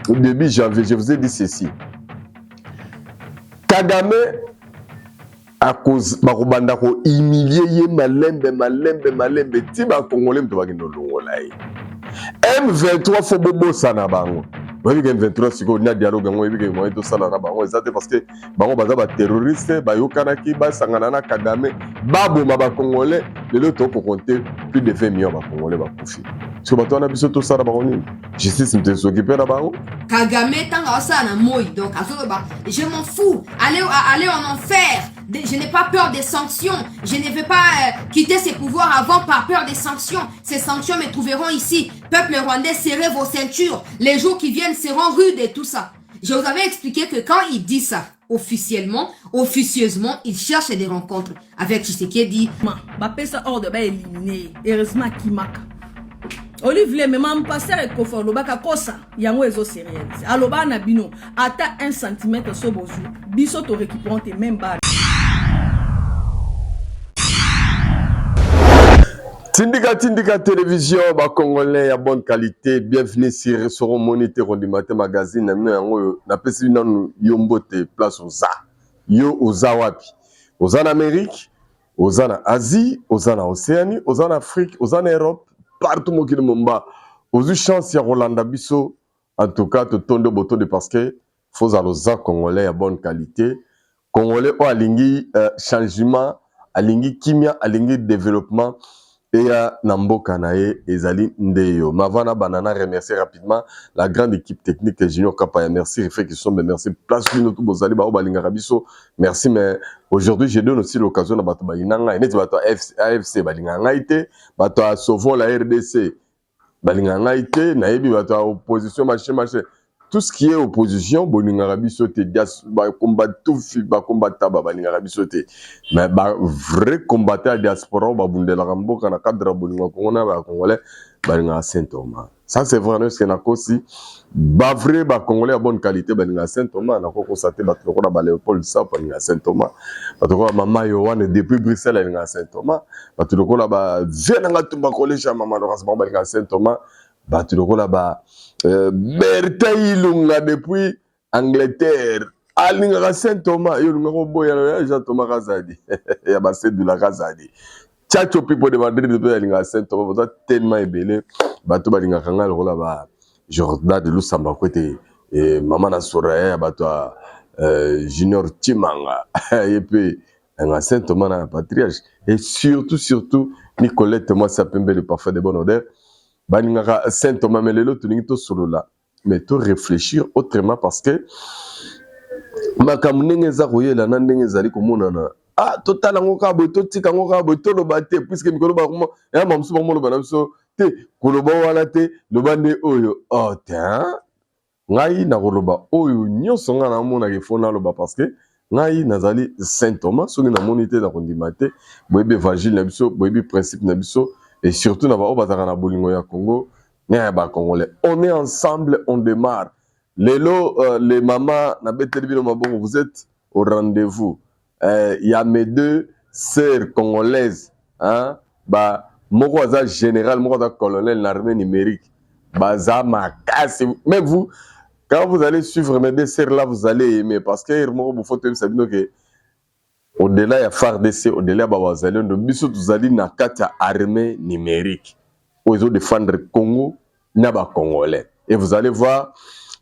au début janvier, je vous ai dit ceci. Kagame à cause bakobanda ko humilier ye malembe ti ba congolais mto bakino longola ye. M23 faut bobo sana bango. Ba bika M23 siko na dialogue ngo bika ngo to sala na bango exacte parce que bango baza ba terroriste ba yokanaki ba sangana na Kagame baboma ba congolais lelo to ko compter plus de 20 millions ba congolais ba kufi. Parce que bato na biso to sala bango ni. Justice mte s'occuper na bango. Kagame tanga ça na moi donc je m'en fous. Aller en enfer. Je n'ai pas peur des sanctions. Je ne vais pas quitter ces pouvoirs avant par peur des sanctions. Ces sanctions me trouveront ici. Peuple rwandais, serrez vos ceintures. Les jours qui viennent seront rudes et tout ça. Je vous avais expliqué que quand il dit ça, officieusement, il cherche des rencontres avec Tshisekedi. Bapesa ordre ba éliminer. Heureusement Kimaka. Olivier même passer et confort lobaka kosa yango ezo sérieux. Aloba na bino ata 1 cm so bozu. Biso to récupérons tes mêmes balles. Tindika télévision, ba congolais à bonne qualité, bienvenue sur Soro Moniteur du Matin Magazine, na pesi nanu yombote place oza. Yo oza wapi? Oza en Amérique, oza en Asie, oza en Océanie, oza en Afrique, oza en Europe, partout mokili momba. Ozu chance ya Rolanda biso, en tout cas to tondo boto de parce que faut aloza congolais à bonne qualité. Congolais o alingi changement, alingi kimia, alingi développement. Et à Namboka Nae, Ezali Ndeyo. Mavana Banana remercier rapidement la grande équipe technique de Junior Kapaya. Merci, fait qu'ils sont, mais merci. Place Minutu Bozali, Bao Balingarabiso. Merci, mais aujourd'hui, je donne aussi l'occasion de battre Balinanga. Et net, battre AFC Balinganga ite, battre Sauvons la RDC Balinganga ite, Naebi battre opposition, machin. Tout ce qui est opposition, Bolingarabi sauté, combat tout, combat tabac, Balingarabi sauté. Mais vrai combattant à diaspora, Babundela Rambo, quand on a cadre Bolinga Congolais, Balinga Saint-Thomas. Ça, c'est vraiment ce qu'on a aussi. Vrai, Congolais à bonne qualité, Balinga Saint-Thomas, on a constaté, Léopold Sa, Balinga Saint-Thomas. Maman Yohan, depuis Bruxelles, Balinga Saint-Thomas. Venanga Tumba Collège, Maman Balinga Saint-Thomas. Bertha Ilunga depuis Angleterre. Alinga Saint-Thomas, Ilunga Boya, Jean-Thomas Razadi. Il y a Bassé de la Razadi. Tchatcho Pipo de Madrid depuis Alinga Saint-Thomas. Vous êtes tellement ébélé. Bato Balinga Kangal, Rola, Jordan de Lusamba, côté, et Maman Nasoura, Bato Junior Timanga. Et puis, Alinga Saint-Thomas, la patriarche. Et surtout, Nicolette, moi, ça peut me le parfait de bonne odeur. Balingara Saint-Thomas Melelo Tunito solo là mais tout réfléchir autrement parce que makamnenge za koyela na ndenge zali komonana total ngo ka boto tika ngo ka boto lo batte puisque mikolo ba ko ya mamsu ba mo lo bana so te koloba wala te lo bande oyo ta ngai na koloba oyo nyonso nga na mona ke fona lo ba parce que ngai nazali Saint-Thomas so na monité na kondimate boyebe évangile na biso boyebe principe na biso. Et surtout, Congo, on est ensemble, on démarre. Les mamans, vous êtes au rendez-vous. Il y a mes deux sœurs congolaises. Hein? Moi, général, moi, colonel de l'armée numérique. Même vous, quand vous allez suivre mes deux sœurs là, vous allez aimer. Parce que vous faut que au-delà ya FARDC, au-delà babazali ndo biso tuzali na kati ya armée numérique où ils ont défendre Congo na ba congolais. Et vous allez voir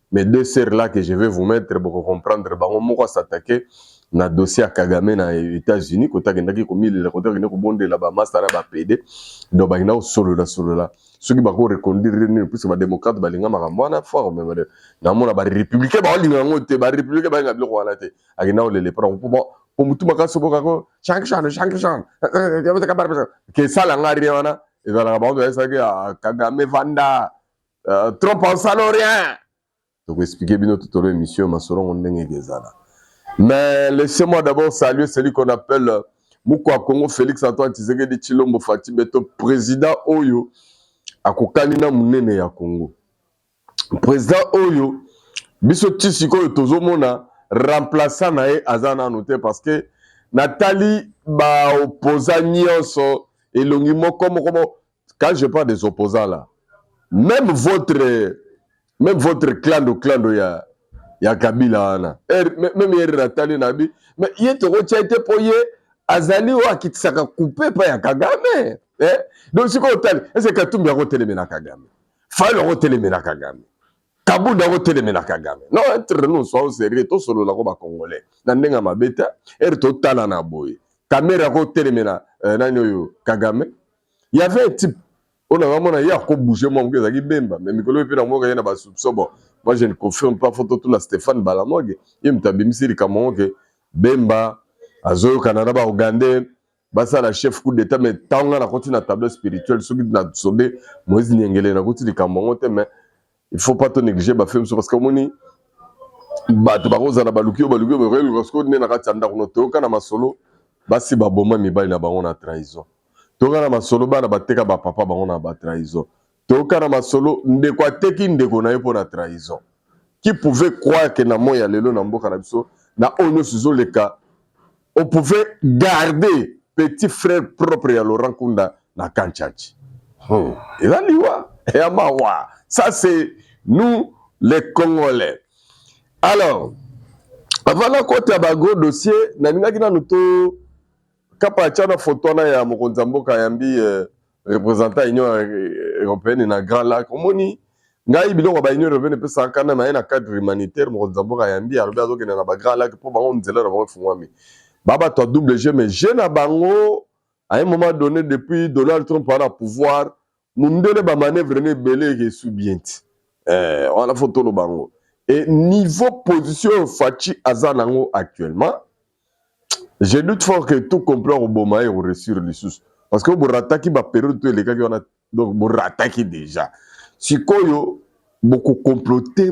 mes deux sœurs là que je vais vous mettre pour comprendre bango moko s'attaquer na dossier à Kagame na États-Unis kota kendaki ko mille kota kendaki ko bonde la ba master ba PD do ba ina solo là ceux qui ba ko reconduire ni plus ba démocrate ba linga makambo na fort même na mona ba républicain ba linga ngote ba républicain ba ngablo ko wana te akina le prend pour mutu makaso bokako chankishan que ça la ngari wana et dans la bande ça que Kagame vanda trop en salorien donc expliquer bien toute l'émission masoro ndenge gezala. Mais laissez-moi d'abord saluer celui qu'on appelle Mukwa Congo Félix Antoine Tshisekedi Tshilombo Fati Beto président Oyo akokalina munene ya Congo. Président Oyo biso tisiko tozomona remplaçant nae azana noté parce que Nathalie ba opposant nyonso et longimo comme quand je parle des opposants là même même votre clan de ya Kabila wana même hier Nathalie nabi mais il te été poye azali wa kitisaka couper pa ya Kagame donc siko otali est-ce que Katumbi a reteleme na Kagame Faye le reteleme na Kagame Kabunda reteleme na Kagame non entre nous soit sérieux to solo la ko ba congolais na ndenga mabeta to tala na boye caméra reteleme na nani oyo Kagame il y avait un type on a vraiment il y a ko bouger mon gars qui bemba mais mikolo pe na mo ga na ba soupçon bon moi je ne confirme pas photo tout la Stéphane Balamogue il me tabimisi li kamongo que bemba azoyo Canada ba Ougandais basa la chef coup d'état mais tanga na continue na tableau spirituel ceux qui na sondé Moïse Nyengele na continue kamongo te mais il faut pas te négliger ba film parce que moni ba to ba roza na balukio ba parce que na katanda ko to kana masolo basi ba boma mibali na bango na trahison toka na masolo bana bateka ba papa bango na ba trahison toka na masolo ndeko ateki ndeko na ye po na trahison qui pouvait croire que na moya lelo na mboka na biso na onyo suzo le cas on pouvait garder petit frère propre ya Laurent Kunda na Kanchachi il a liwa et amawa ça c'est nous les Congolais alors avant la côté ba gros dossier na ninga kina nuto kapa chana photo na ya mokonza mboka yambi représentant Union européenne na Grand Lac omoni ngai biloko ba Union européenne pe sankana na na cadre humanitaire mokonza mboka yambi alobi azokena na ba Grand Lac po bango nzela na bango fungwami baba to double G mais je na bango à un moment donné depuis Donald Trump a le pouvoir mundele ba manœuvre ne belé que sous bien on a photo le bango et niveau position Fachi Azanango actuellement je doute fort que tout complot au Bomaï ou réussir les sous. Parce que vous rataki ba période tous les gars qui on a donc vous rataki déjà. Si koyo beaucoup comploté,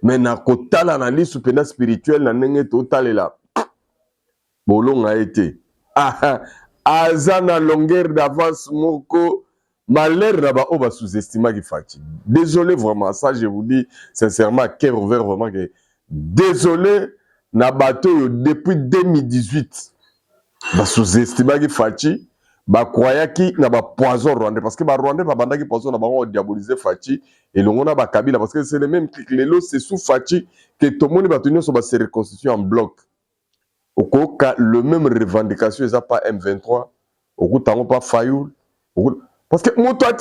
mais na kota l'analyse sur pénal spirituel na nenge total là. Bolong a été. Azana longueur d'avance moko malheur là-bas on va sous-estimer qui fatigue. Désolé vraiment ça je vous dis sincèrement cœur ouvert vraiment que désolé na bateau depuis 2018 ba sous-estimé qui Fachi ba croya ki na ba poison rwandais parce que ba rwandais ba banda ki poison na ba on diaboliser Fachi et longo na ba Kabila parce que c'est le même clic lelo c'est sous Fachi que tout le monde va tenir sur ba se reconstituer en bloc au cas le même revendication ça pas M23 au cas pas Fayoul parce que moi toi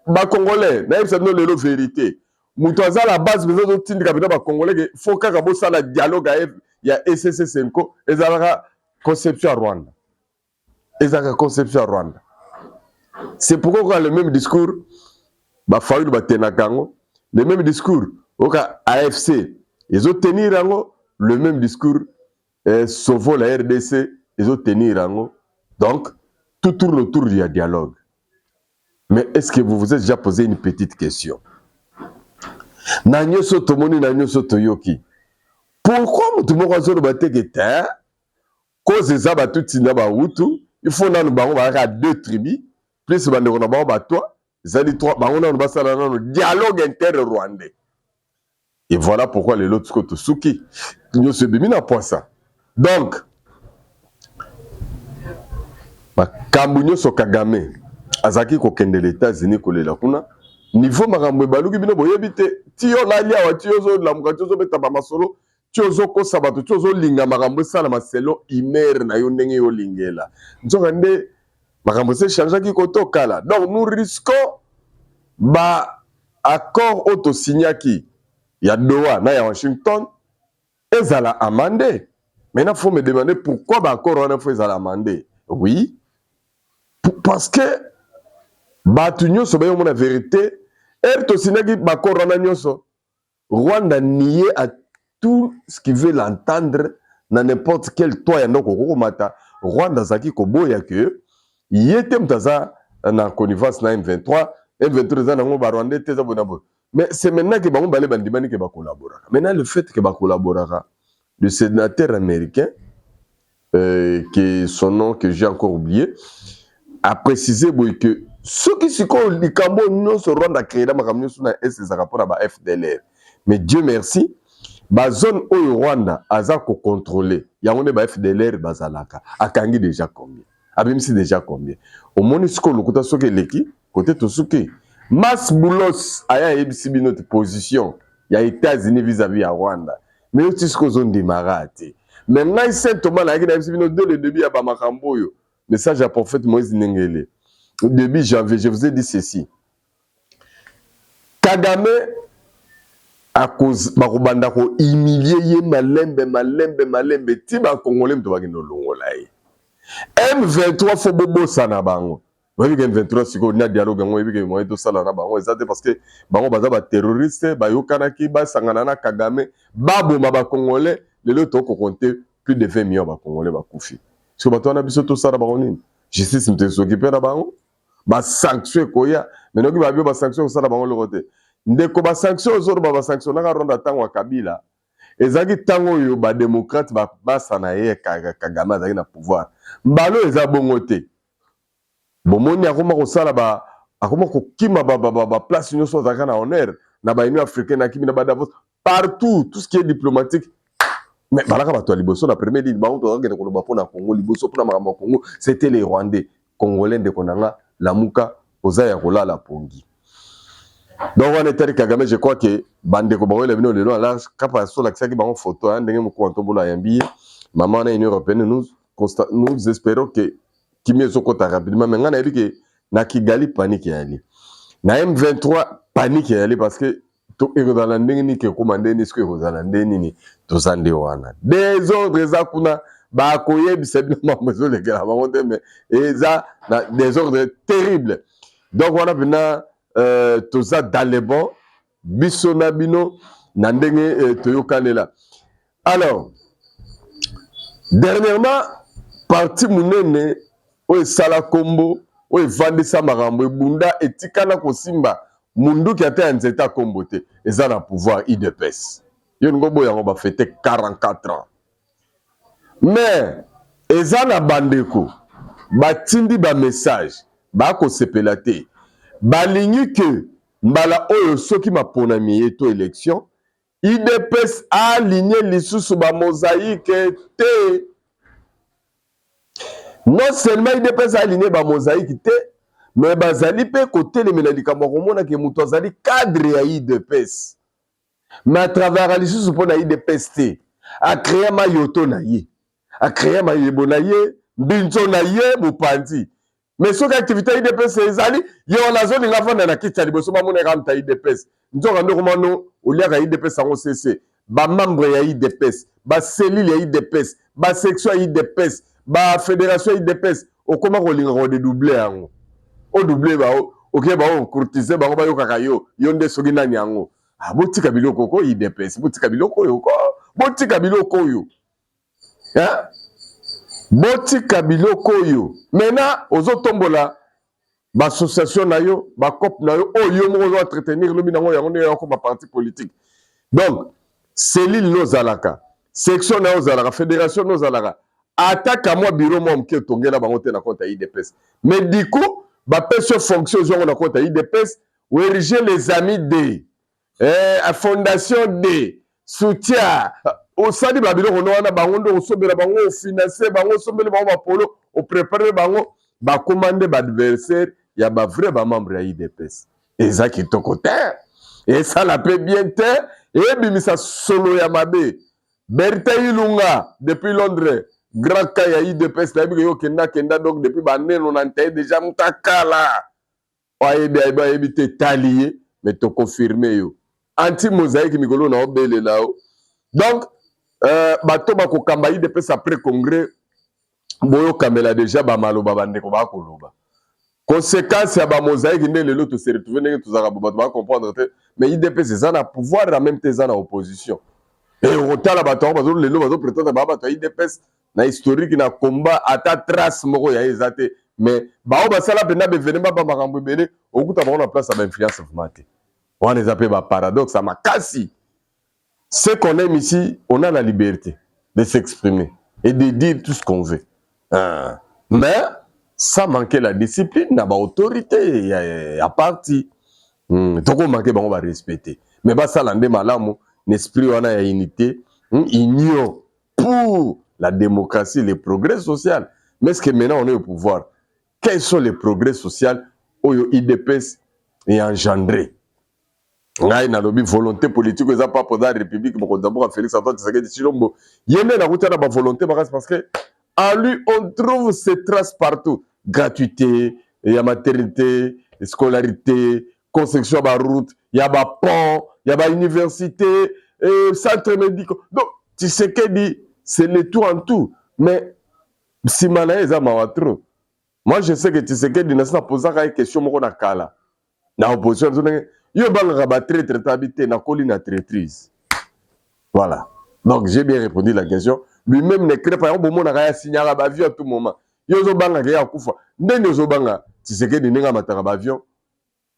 ba congolais na c'est non le vérité mutoza la base besoin de tindi kabila ba congolais que faut ka bo ça la dialogue il y a SCC Senko et ça conception à Rwanda. Et ça conception à Rwanda. C'est pourquoi on a le même discours ba Fayoul ba Tenakango, le même discours au cas AFC, ils ont tenu rango le même discours Sauvo la RDC, ils ont tenu rango. Donc tout tourne autour du dialogue. Mais est-ce que vous vous êtes déjà posé une petite question? Nanyo soto moni nanyo soto yoki. Pourquoi tout le monde a battu que cause des abatuts na ba Hutu, il faut na nous ba deux tribus, plus ba ndeko na ba batwa, zali trois ba on ba sala na dialogue inter-rwandais. Et voilà pourquoi les autres côté suki. Nous se bimi na poisa. Donc ba kambunyo so Kagame azaki ko kende les États-Unis ko lela kuna niveau makambo baluki bino boyebite tio la lia wa tio zo la mukacho zo beta ba masolo tiozo ko sabato tiozo linga makambo sala maselo imer na yo ndenge yo lingela nzoka nde makambo se changer ki koto kala donc nous risquons ba accord auto signaki ya Doha na ya Washington ezala amendé. Maintenant faut me demander pourquoi ba accord on a fait ezala amendé. Oui parce que batu nyonso bayo mona vérité to signaki ba accord on a nyonso Rwanda nié à tout ce qui veut l'entendre dans n'importe quel toit ya ndoko kokomata Rwanda zaki koboya que yete mtaza na connivence na M23 za nango ba Rwanda teza bonabo mais c'est maintenant que bango balé bandimani que ba collaborer. Maintenant le fait que ba collaborer le sénateur américain que son nom que j'ai encore oublié a précisé que ceux qui se connaissent les Cambodge non se Rwanda créé dans makamyo sur na est ça rapport à ba FDLR mais Dieu merci ba zone au Rwanda aza ko contrôler yango ne ba FDLR bazalaka akangi déjà combien abimisi déjà combien au monisco lokuta soke leki côté to soke Mas Boulos aya yebisi bino notre position ya États-Unis vis-à-vis à Rwanda. Mais yo tisiko zone démarrate. Maintenant Saint Thomas na yebisi bino dès le début ya ba makambo yo. Message à prophète Moïse Nengele. Au début janvier, je vous ai dit ceci. Kagame à cause bakobanda ko humilier ye malembe ti ba congolais mto bakino longola ye. M23 fo bobo sana bango. Ba bika M23 siko na dialogue ngo bika mo eto sala na bango ezate parce que bango baza ba terroriste ba yokanaki ba sangana na Kagame baboma ba congolais lelo to ko compter plus de 20 millions ba congolais ba kufi. Siko bato na biso to sala bango nini? Justice mte s'occuper na bango. Ba sanction koya mais noki ba bio ba sanction sala bango lokote. Ndeko ba sanction ozoro ba sanction na ronda tango wa Kabila. Ezaki tango yo ba démocrate ba basana ye Kagame azaki na pouvoir. Mbalo eza bongo te. Bomoni akoma ko sala ba akoma ko kima ba place nyonso azaka na honneur na ba union africaine na kimi na ba Davos partout tout ce qui est diplomatique. Mais balaka bato liboso na premier ligne ba on to ko ba pona Congo liboso pona makambo Congo c'était les Rwandais congolais de konanga lamuka ozaya kolala pongi. Donc on était Kagame, je crois que bande ko bawe levino lelo ala kapa so la kisaki bango photo hein ndenge moko antobola yambi maman na union européenne nous espérons que kimie sokota rapidement mais ngana yebi que na Kigali panique yali na M23 panique yali parce que to ekozala ndenge ni ke komande ni sko ekozala ndenge ni to sande wana des ordres za kuna ba koyebisa bino mamezo le gars bango te mais eza na des ordres terribles. Donc voilà bina tout ça dans les bons biso na bino na ndenge toyokanela. Alors dernièrement parti munene o sala kombo o evandisa makambo ebunda etikana kosimba mundu ki ate nzeta kombo te eza na pouvoir IDPS yo ngobo yango ba fêter 44 ans mais eza na bandeko batindi ba message ba ko sepela te balingi que mbala oyo soki maponami yeto élection IDPS aligné lisusu ba mosaïque te. Non seulement IDPS aligné ba mosaïque te mais bazali pe côté le melalika mona ke muto azali cadre ya IDPS mais à travers lisusu pona IDPS te a créer ma yoto na ye a créer ma yebo na ye mbinzo na ye bopandi. Mais ce activité IDPS ezali yo la zone nga vanda na kitcha liboso ba mona kamta IDPS nzoka ndo komano oliaka IDPS ngo CC ba membre ya IDPS ba cellule ya IDPS ba section ya IDPS ba fédération ya IDPS okoma ko linga ko dédoubler yango o doubler ba OK ba o courtiser ba ko ba yokaka yo nde soki nani yango ah botika biloko ko IDPS botika biloko yo ko botika biloko yo hein botika biloko yo maintenant ozotombola ba association na yo ba cop na yo yo mo zo entretenir lo binango yango ne yako ba parti politique. Donc cellule no zalaka section na zalaka fédération no zalaka attaque à moi bureau mo mke tongela bango te na compte IDPS mais du coup ba pêche fonction zo na compte IDPS ou ériger les amis de à fondation de soutien au sadi ba biloko no wana bango ndo osobela bango o financer bango osobela bango ba polo o préparer bango ba commander ba adversaire ya ba vrai ba membre ya IDPS ezaki tokote et ça la peut bien te et bimisa solo ya mabe Berthe Ilunga depuis Londres grand cas ya IDPS la bi yo kenda donc depuis ba neno na nte déjà mutakala oye ba ebite talier mais to confirmer yo anti mosaïque mikolo na obele lao. Donc bato bako kamba IDPS après congrès boyo kamela déjà ba maloba bandeko ba koloba conséquence ya ba mosaïque nde lelo to se retrouver ndenge tozaka bato ba comprendre te mais IDPS eza na pouvoir en même temps eza na opposition et otala bato bazo lelo bazo prétendre ba bato IDPS na historique na combat ata trace moko ya ezate mais bao basala pena bevenema ba makambo ebele okuta bango na place ya ba influence formate on les appelle ba paradoxe à makasi. Ce qu'on aime ici, on a la liberté de s'exprimer et de dire tout ce qu'on veut. Mais sans manquer la discipline, n'a pas autorité, il y a parti. Donc on manque, on va respecter. Mais ça l'andé malamo, l'esprit on a unité, union pour la démocratie, le progrès social. Mais est-ce que maintenant on est au pouvoir? Quels sont les progrès sociaux au IDPS et engendré. Ngai na lobby volonté politique eza pas pour la République pour d'abord Félix Antoine Tshisekedi Tshilombo. Yene na route na ba volonté parce que à lui on trouve ces traces partout. Gratuité, il y a maternité, scolarité, construction de route, il y a ba pont, il y a ba université, centre médical. Donc Tshisekedi c'est le tout en tout. Mais si mana eza mawatro. Moi je sais que Tshisekedi n'a pas posé une question moko na kala. Na opposition yo banga ba traître habité na colline na traîtrise. Voilà. Donc j'ai bien répondu à la question. Lui-même ne crée pas bon mona ka signaler ba avion à tout moment. Yo zo banga ya kufa. Ndenge zo banga Tshisekedi ninga mataka ba avion.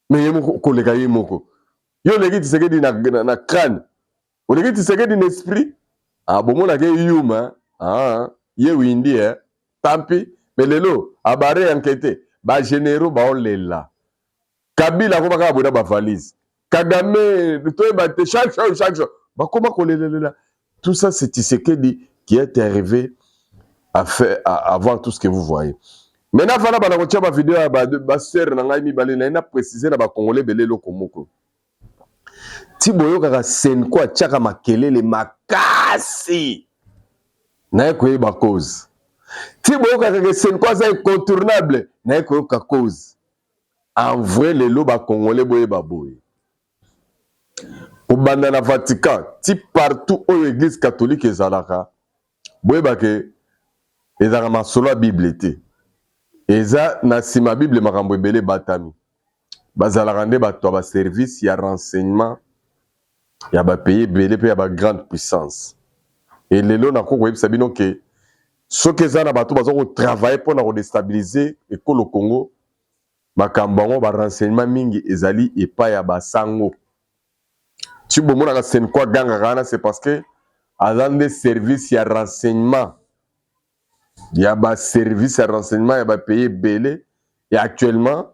Mais yemo koleka yemoko. Yo leki Tshisekedi na crâne. O leki Tshisekedi na esprit. Ah bon mona ke yuma. Ah ye windi tant pis. Mais lelo abare enquêté. Ba généraux ba olela. Kabila ko baka boda ba valise. Kagame to bate chaque jour. Ba comment kolela. Tout ça c'est Tshisekedi qui est arrivé à avoir tout ce que vous voyez. Maintenant voilà bana ko tia ba vidéo ba sœur na ngai mi balé na préciser na ba congolais belé lokomoko. Ti boyo kaka sen ko tiaka makelele makasi. Na ko ba cause. Ti boyo kaka sen ko ça incontournable. Na ko ka cause. En vrai, les lots congolais boye baboye. Au bandana Vatican, ti partout où l'église catholique est zalaka, boye bake, ezaka masolo Bible été. Eza na sima Bible makambo ebele batami. Bazalaka nde bato ba service ya renseignement ya ba pays belé pe ya ba grande puissance. Et lelo na ko yebisa bino ke soki eza na bato bazo travailler pour na déstabiliser ekolo Congo. Makambango ba renseignement mingi ezali epa ya basango. Tu bo mona ka sen kwa ganga kana c'est parce que azande service ya renseignement. Ya ba service ya renseignement ya ba pays belé et actuellement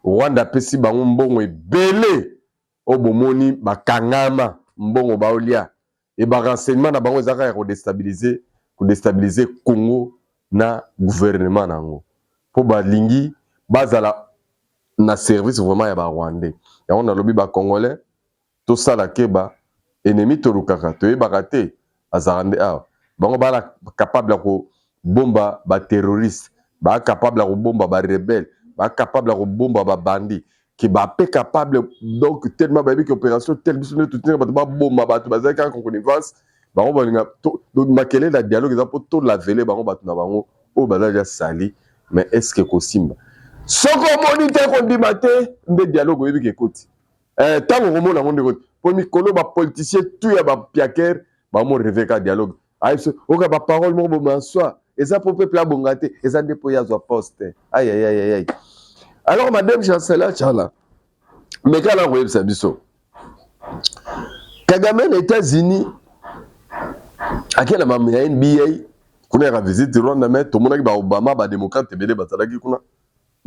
Rwanda pesi bango mbongo ebele o bomoni bakangama mbongo baolia et ba renseignement na bango ezaka ya ko déstabiliser Congo na gouvernement nango. Po ba lingi bazala na service vraiment ya ba Rwandais. Ya on a lobby ba Congolais to sala keba ennemi to lukaka to yebaka te azarande a. Bango bala capable ko bomba ba terroriste, ba capable ko bomba ba rebelle, ba capable ko bomba ba bandit, qui ba pe capable donc tellement ba bi opération telle biso tout ba bomba ba to bazaka ko connivence, bango balinga to donc makele la dialogue za po to la vele bango ba na bango o bala sali, mais est-ce que Kosimba soko monite ko ndimate nde dialogue yebi ke koti tango ko mona monde koti po mikolo ba politicien tout ya ba piaker ba mo reveka dialogue aiso oka ba parole mo bo mansoi eza pour peuple abongate eza nde po ya zo poste aïe aïe aïe aïe. Alors madame chancelier chala mais kala ko yebisa biso Kagame aux États-Unis akela mamu ya NBA kuna ya visite Rwanda mais to mona ki ba Obama ba démocrate bele batalaki kuna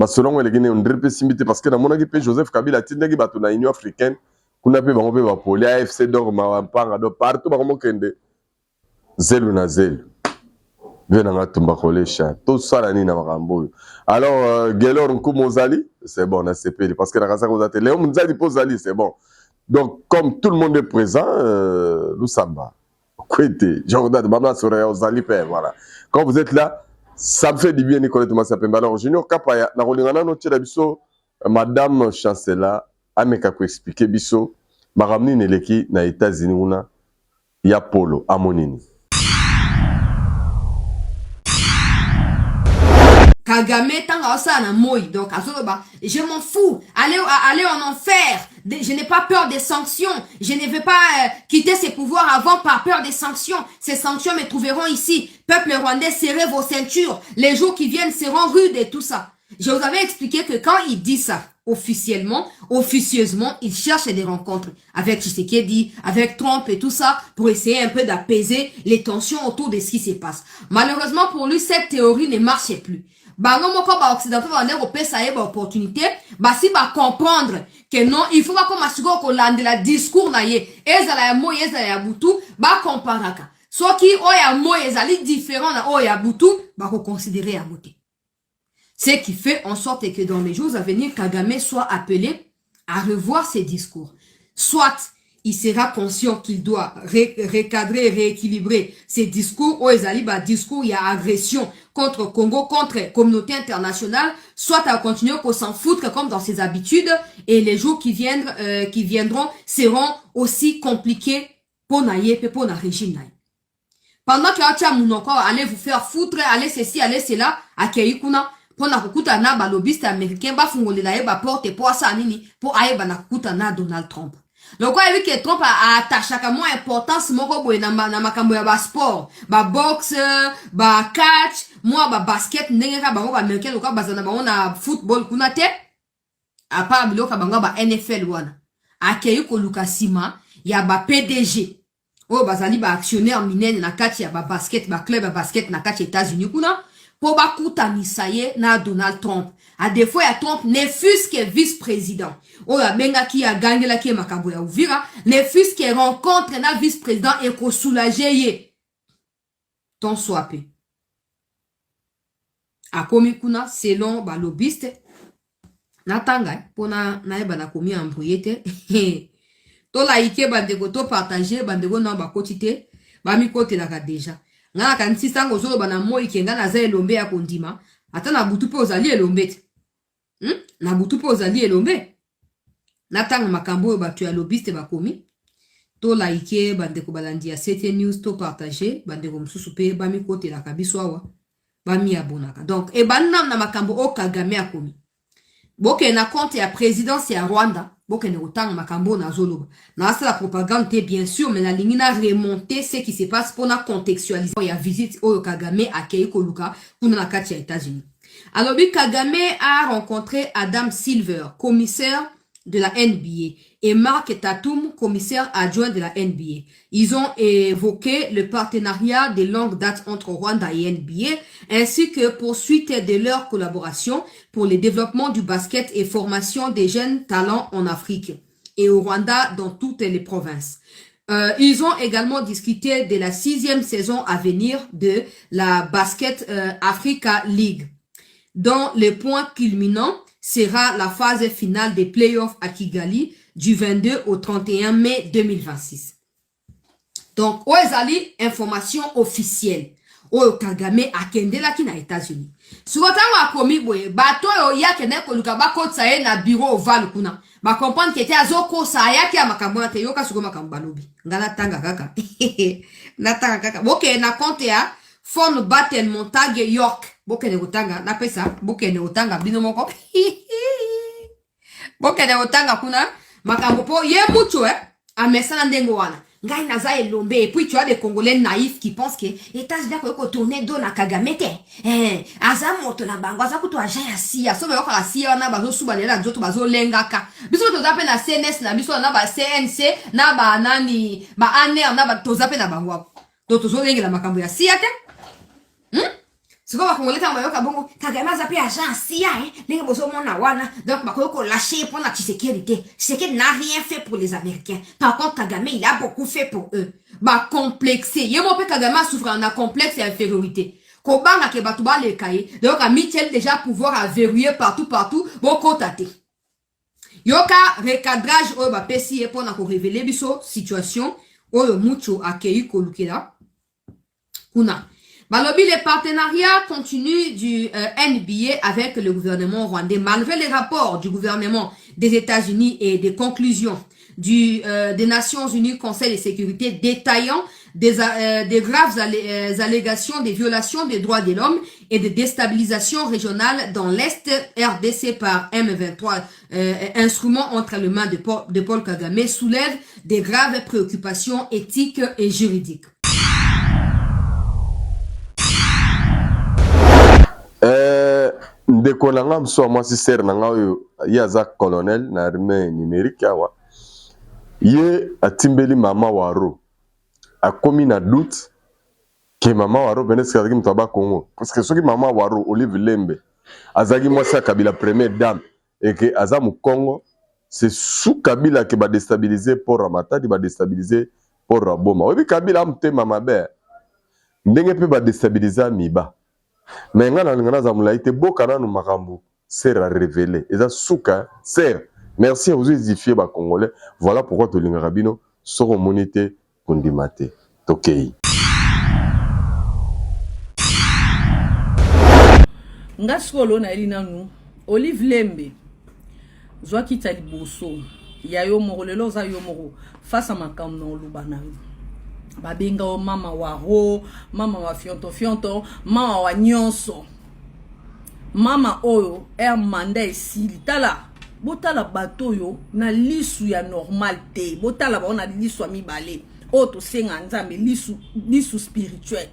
Selon les Guinéens, on dirait simité parce que dans mon équipe, Joseph Kabila, Tindagi Batuna, Union africaine, qu'on a pu va pour AFC Dorma, partout, par kende Zelu na Zelu. Venanga Tumbakole chat. Tout ça, la Nina Marambo. Alors, Gelor Nkoumozali, c'est bon, on a CP, parce que la race a Léon Mzali Pozali, c'est bon. Donc, comme tout le monde est présent, nous samba. Kwete, Jordan, Mama Soraya, Ozali, voilà. Quand vous êtes là, ça me fait du bien, Nicolas Thomas Sapemba. Alors, Junior Kapaya, na rolingana no tchela biso, Madame Chancelier, ameka ko expliquer biso, maramni neleki na États-Unis una, ya polo, amonini. Kagame tanga osa na moi donc azoloba je m'en fous aller en enfer je n'ai pas peur des sanctions je ne vais pas quitter ces pouvoirs avant par peur des sanctions ces sanctions me trouveront ici peuple rwandais serrez vos ceintures les jours qui viennent seront rudes et tout ça je vous avais expliqué que quand il dit ça officieusement il cherche des rencontres avec Tshisekedi avec Trump et tout ça pour essayer un peu d'apaiser les tensions autour de ce qui se passe malheureusement pour lui cette théorie ne marchait plus bango moko ba occidentaux vont repérer ba opportunité ba si ba comprendre que non il faut pas comme asiko ko landela discours na ye ezala ya moyi ezala ya butu ba comparaka soki oya moyi ezali différent na oya butu ba ko considérer ya moté ce qui fait en sorte que dans les jours à venir Kagame soit appelé à revoir ses discours. Soit il sera conscient qu'il doit recadrer, rééquilibrer ses discours, ou les discours, il y a agression contre Congo, contre la communauté internationale, soit à continuer pour s'en foutre comme dans ses habitudes, et les jours qui viendront seront aussi compliqués pour Naye et pour le régime Naye. Pendant que encore allez vous faire foutre, allez ceci, allez cela, à Keikuna, pour na kukuta na ba lobbyiste américain, ba fungolela ye ba porte pour ça nini, pour aye ba na kukuta na Donald Trump. Donc, on a vu que Trump a attaché à moins importance, moko boy na makambo ya ba sport, ba boxe, ba catch, moi ba basket, nengeka bango ba américain, loka bazana bango na football kuna te, à part biloka bango ba NFL wana. Akeyu ko Lukasima, ya ba PDG. Oh, bazali ba actionnaire minene na catch ya ba basket, ba club ya basket na catch États-Unis kuna, pour ba kutanisa ye na Donald Trump. À des fois, ya Trump ne fût-ce que vice-président. Oh, la benga qui a gagné la qui est makambo ya Uvira, ne fût-ce que rencontre na vice-président et ko soulager ye. Ton swapé. A komi kuna, selon ba lobbyiste, na tanga, pona na eba na komi embrouillé. To like bandeko to partager bandeko na ba kotite, ba mi kote la ka déjà. Nga kan sisango zolo bana moi kenga na za elombe ya kondima, ata na butu pe ozali elombe. Na butu pe ozali elombe. Na tanga makambo ba tu ya lobbyiste ba komi. To like bandeko balandi ya CT News to partager bandeko msusu pe ba mi kote la ka biso awa. Ba mi abonaka. Donc e banam na makambo o Kagame a komi. Boke na compte ya présidence ya Rwanda. Boke ne otang makambo na zoloba. Na c'est la propagande bien sûr, mais la ligne a remonté ce qui se passe pour na contextualiser. Il y a visite au Kagame à Keiko Luka pour na kati ya États-Unis. Alors Kagame a rencontré Adam Silver, commissaire de la NBA, et Mark Tatum, commissaire adjoint de la NBA. Ils ont évoqué le partenariat de longue date entre Rwanda et NBA, ainsi que poursuite de leur collaboration pour le développement du basket et formation des jeunes talents en Afrique et au Rwanda dans toutes les provinces. Ils ont également discuté de la 6e saison à venir de la Basket Africa League, dont le point culminant sera la phase finale des playoffs à Kigali du 22 au 31 mai 2026. Donc, oezali information officielle. Oyo Kagame akende la ki na États-Unis. Soutanga akomi boye, bato yo ya kene koluka bakotsa ye na bureau oval kuna. Ba comprendre que te azoko sa ya ki amakambo na te yoka suko makambo balobi. Ngana tanga kaka. Na tanga kaka. Boke na compte ya Fon Battle Montague York. Boke ne utanga na pesa, boke ne utanga bino moko. Boke ne utanga kuna makambo po ye mucho amesana ndengo wana. Ngai naza elombe, et puis tu as des Congolais naïfs qui pensent que États-Unis ko tourner do na Kagame te. Aza moto na bango aza kuto aja ya sia, so ba ka sia na bazo subalela nzoto bazo lengaka. Biso to zape na CNS na biso na ba CNC na ba nani ba ANR na ba to zape na bango. To zo lengela makambo ya sia te. Siko ba Congolais ta bayoka bongo Kagame aza pe aja sia ndenge bozo mona wana. Donc ba ko lâcher pour la sécurité. Tshisekedi n'a rien fait pour les Américains. Par contre Kagame il a beaucoup fait pour eux. Ba complexé. Yemo pe Kagame souffre en complexe et infériorité. Kobanga ke batu ba le kaye. Donc a Michel déjà pouvoir à verrouiller partout bon contaté. Yoka recadrage o ba pesi pour na ko révéler biso situation oyo mucho akei kolukela. Kuna Balobi, les partenariats continus du NBA avec le gouvernement rwandais, malgré les rapports du gouvernement des États-Unis et des conclusions des Nations Unies Conseil de sécurité détaillant des graves allégations des violations des droits de l'homme et de déstabilisation régionale dans l'Est RDC par M23, instrument entre les mains de Paul Kagame, soulève des graves préoccupations éthiques et juridiques. Ndeko nanga mso mwasi ser nanga oyo yaza colonel na armée numérique awa ye atimbeli mama waro akomi na doute ke mama waro beneske azaki mto ba Congo parce que soki mama waro Olive Lembe azaki mwasi Kabila première dame et que aza mu Congo c'est sous Kabila ke ba déstabiliser pour Ramatadi ba déstabiliser pour Raboma obi Kabila mtema mabe ndenge pe ba déstabiliser miba. Mais nga na ngana za mulaite boka na makambo sera révélé eza suka ser Merci à vous édifier ba Congolais. Voilà pourquoi to linga rabino soro monité kondimate. Tokei. Ngaskolo na elina nu Olive Lembe zwa kita liboso ya yo moko lelo za yo moko face à makam na olubana babenga o mama wa ro mama wa fionto mama wa nyonso mama oyo manda esili tala botala bato yo na lisu ya normal te botala ba na lisu amibale o to senga nzambe lisu spirituel.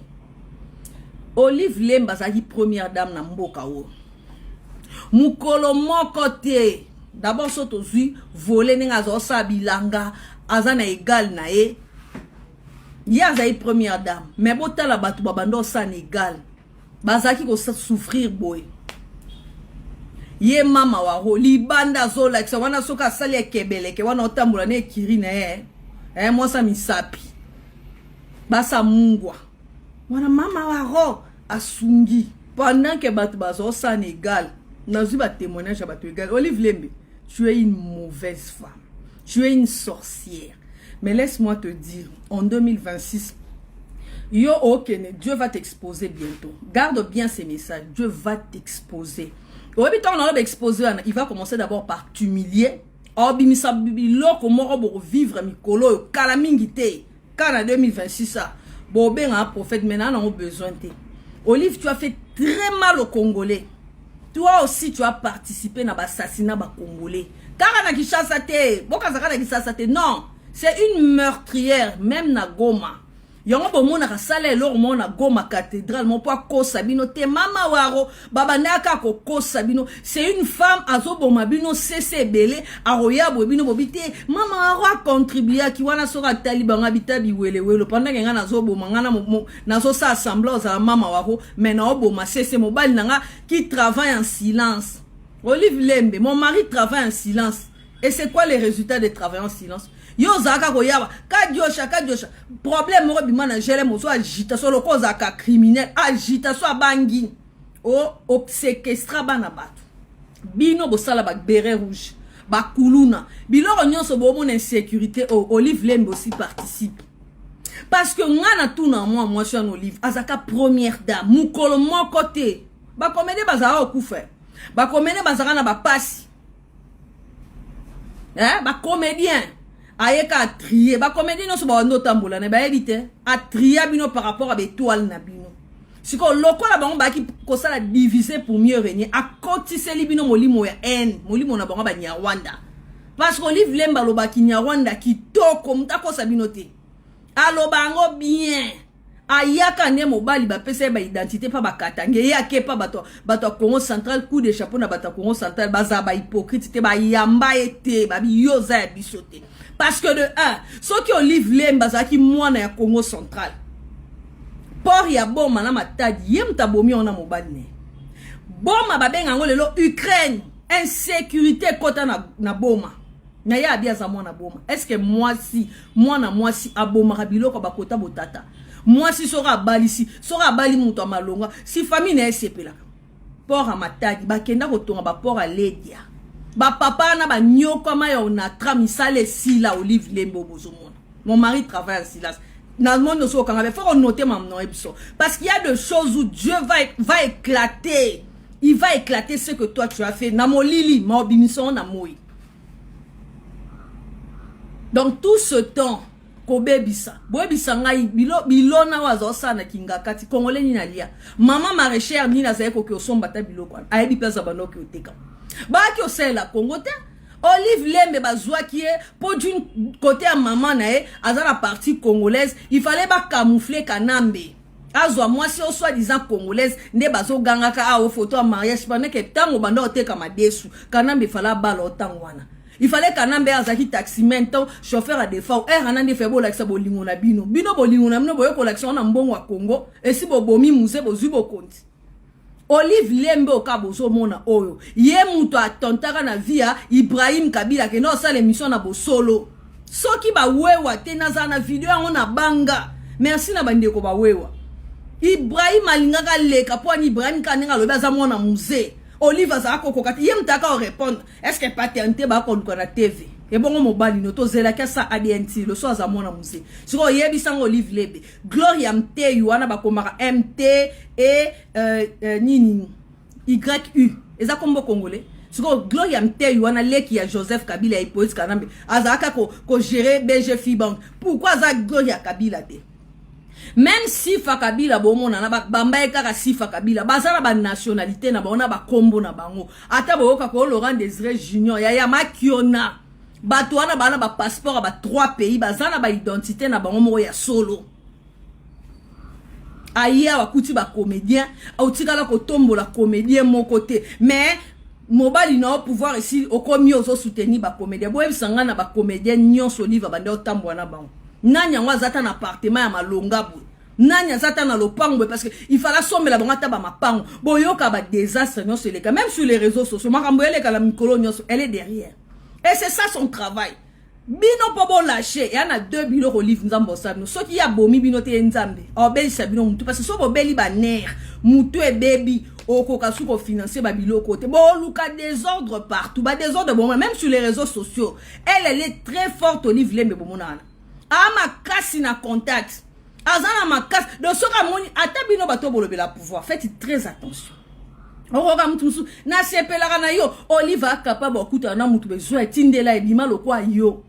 Olive Lembe azaki première dame na mboka o mukolo moko te d'abord soto zui volé ninga zo sa bilanga azana égal na ye azaki première dame mais botala bato babando sa égal bazaki ko souffrir boy ye mama wa ro libanda zo like sa wana soka sali ekebeleke wana otambula ne kiri na ye mwasa misapi basa mungwa wana mama wa ro asungi pendant que bato bazo sa égal nazu ba témoignage bato égal. Olive Lembe, tu es une mauvaise femme, tu es une sorcière, mais laisse-moi te dire en 2026 yo okene Dieu va t'exposer bientôt. Garde bien ces messages, Dieu va t'exposer. Au début on va exposer, il va commencer d'abord par t'humilier. Obimisa biloko moko bo vivre mikolo kala mingi te kana 2026 ça bo benga prophète maintenant on a besoin te. Olive, tu as fait très mal aux Congolais. Toi aussi, tu as participé à l'assassinat des Congolais. Non, c'est une meurtrière, même na Goma. Yongo bomo na kasala eloro mo na Goma cathédrale mon po ko sabino te mama waro baba naka ko sabino. C'est une femme azoboma bino CCBL aroya bo bino bobite mama waro a contribué ki wana soka taliban habita biwele welo pendant que ngana zoboma ngana na so sa assemblée za mama waro mais na oboma CC mobile nanga qui travaille en silence. Olive Lembe, mon mari travaille en silence. Et c'est quoi les résultats de travail en silence? Yo zaka koyaba kadjosha problème mo bimana gele mo so agitation loko zaka criminel agitation abangi o séquestra bana bato bino bosala ba beret rouge ba kuluna biloko nyonso bo mon insécurité Olive Lembe aussi participe parce que ngana tout na moi je suis en Olive azaka première dame mukolo mon côté ba comédie bazara okufa ba comédie bazara na ba pasi ba comédien ayeka trier ba comédien no so ba ndo tambola ne ba éviter a trier bino par rapport à l'étoile na bino siko lokola bango ba ki ko sala diviser pour mieux régner a kotiseli bino molimo ya molimo na bango ba Nyarwanda parce que Olive Lembe lo ba ki Nyarwanda kitoko mutako sabino te alo bango bien ayaka ne mobali ba pesa ba identité pa ba katange ya ke pa bato Congo central coup de chapeau na bato Congo central baza ba hypocrite te ba yamba ete ba yoza ya bisote parce que de un ceux qui Olive Lembe bazaki mwana ya Congo central por ya boma na matadi yem tabomi ona mobali ne boma babenga ngo lelo Ukraine insécurité kota na boma na ya bia za mwana boma est-ce que moi si aboma kabilo ko bakota botata moi si sera bali muto malonga si famille na esepela por a matadi bakenda kotonga ba por a ledia ba papa na ba nyoko mayo na tramisale sila Olive Lembe bozomona mon mari travaille en silence dans le monde so kanga faut noter maintenant ebiso parce qu'il y a des choses où Dieu va éclater, il va éclater ce que toi tu as fait na molili ma bimison na moi. Donc tout ce temps kobebisa boebisa ngai bilona wazosa na kingakati Congolais ni nalia mama maraîchère ni na zaiko ke osomba ta biloko ayebi pesa banoki oteka ba ki osela Congo te. Olive Lembe bazwa qui est pour d'une côté à maman nae à la partie congolaise il fallait pas camoufler kanambe azwa moi si on soit disant congolaise ne bazo gangaka a photo à mariage pendant que tango banda oteka madesu kanambe fala balo tangwana il fallait kanambe azaki taximen to chauffeur à défaut anande fait bo laksa bolingo na bino bolingo na bino boyo collection na mbongo wa Congo et si bobomi musée bozubo konti Olive Lembe okabozo mona oyo ye muto atontaka na via Ibrahim Kabila ke no sala émission na bosolo soki ba wewa te naza na video yango na banga merci na bandeko ba wewa Ibrahim alingaka leka po ni Ibrahim kaninga loba za mona musée Olive azako kokati yem taka répondre est-ce que paternité ba ko na TV et bon mobali no to zela ka sa ADNT le so azamona musée siko yebi sang Olive Lebe Gloria MT yuana ba komaka MT et nini YU eza kombo congolais siko Gloria MT yuana leki ya Joseph Kabila et Poïse Kanambe azaka ko gérer BG Fibank pourquoi za Gloria Kabila te même si Fakabila bomona na bamba ekaka si Fakabila bazana ba nationalité na bona ba kombo na bango ata boyoka ko Laurent Désiré Junior ya makiona bato wana bana ba passeport ba 3 pays bazana ba identité na bango moko ya solo aya wakuti ba comédien autikala ko tombola comédien mon côté mais mobali na pouvoir ici au komi ozo soutenir ba comédien boye bisanga na ba comédien nyonso liva bande otambwa na bango nanya ngwa zata na appartement ya malonga boye nanya zata na lopango parce que il fallait sommer la bango ta ba mapango boyoka ba désastre nyonso eleka même sur les réseaux sociaux makambo eleka la mikolo nyonso elle est derrière et c'est ça son travail bino po bon lâcher et ana 2 bilo Olive nzambo sabino soki ya bomi bino te nzambe obeli sabino mutu parce que so bobeli ba ner mutu e baby okoka suko financer ba bilo côté bon luka désordre partout ba désordre bon même sur les réseaux sociaux elle est très forte Olive Lembe bomonana ama kasi na contact azana makas de soka moni atabino bato bolobela pouvoir faites très attention okoka mutu musu na sepelaka na yo Olive capable okuta na mutu besoin tindela ebima lokwa yo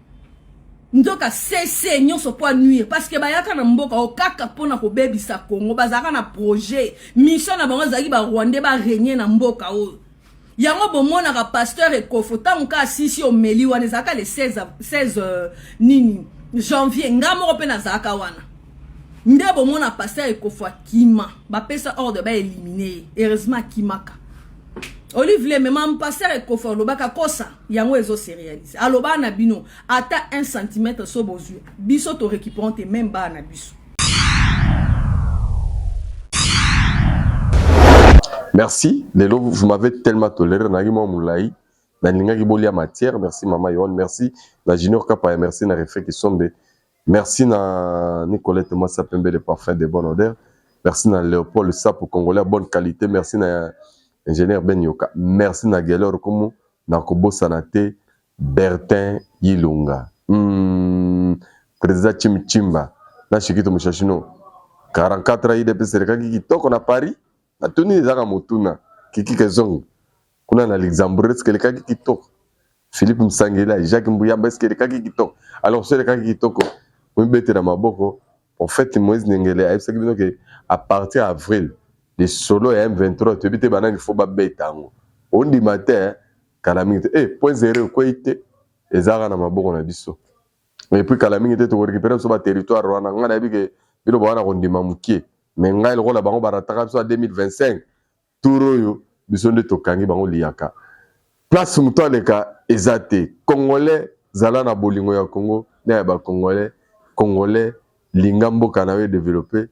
ndoka cesse nyonso po nuire parce que bayaka na mboka okaka pona ko bebisa Congo bazaka na projet mission na bango zaki ba Rwanda ba régner na mboka o yango bomona ka pasteur ekofota muka sisi o meli wana zaka le 16 nini janvier ngamo pe na zaka wana nde bomona pasteur ekofwa kima ba pesa ordre ba éliminer heureusement kimaka Olive Lembe même pasteur ekofwa lobaka kosa yango ezo se réaliser aloba na bino ata 1 cm so bozu biso to récupérante même ba na biso. Merci lelo vous m'avez tellement toléré na ngimo mulai na linga kibolia matière merci maman Yon merci na Junior Kapa merci na Refek Sombe merci na Nicolette Massa Pembe de parfum de bonne odeur merci na Léopold Sapo congolais bonne qualité merci na ingénieur Ben Yoka merci na Gelor Komo na Kobo Sanate Bertin Yilunga président Chimchimba na Shikito Mushashino 44 IDP serikali kitoko na Paris na tuni zaka motuna kiki kezongo kuna na Luxembourg est-ce que le kaki kitoko Philippe Msangela Jacques Mbuyamba est-ce que le kaki kitoko alors c'est le kaki kitoko on bete na maboko en fait Moïse Nengele a c'est que à partir avril les solo et M23 tu bite banani faut ba betango on dit matin kalamite point zéro quoi ité ezara na maboko na biso et puis kalamite to récupérer sur ba territoire wana ngana bike bilo bana ko ndima mukie mais ngai le la bango barataka biso 2025 turoyo biso nde tokangi bango liaka place muto aleka ezate congolais zala na bolingo ya Congo na ba congolais lingambo kanawe développer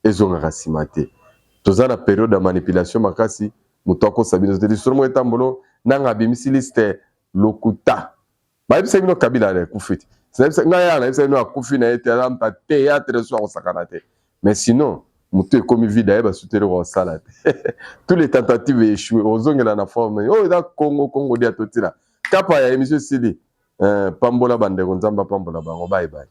ezonga kasimate tozana période de manipulation makasi muto akosabino te sur mo etambolo nanga bimisi liste lokuta ba bise bino Kabila le kufiti c'est ngaya na bise bino akufi na ete ampa théâtre so akosakana te mais sinon mutu comme vide ba soutenir au salade tous les tentatives échouées ozongela na forme oh da Congo dia totila kapa ya émission Sidi pambola bande nzamba pambola bango bye bye.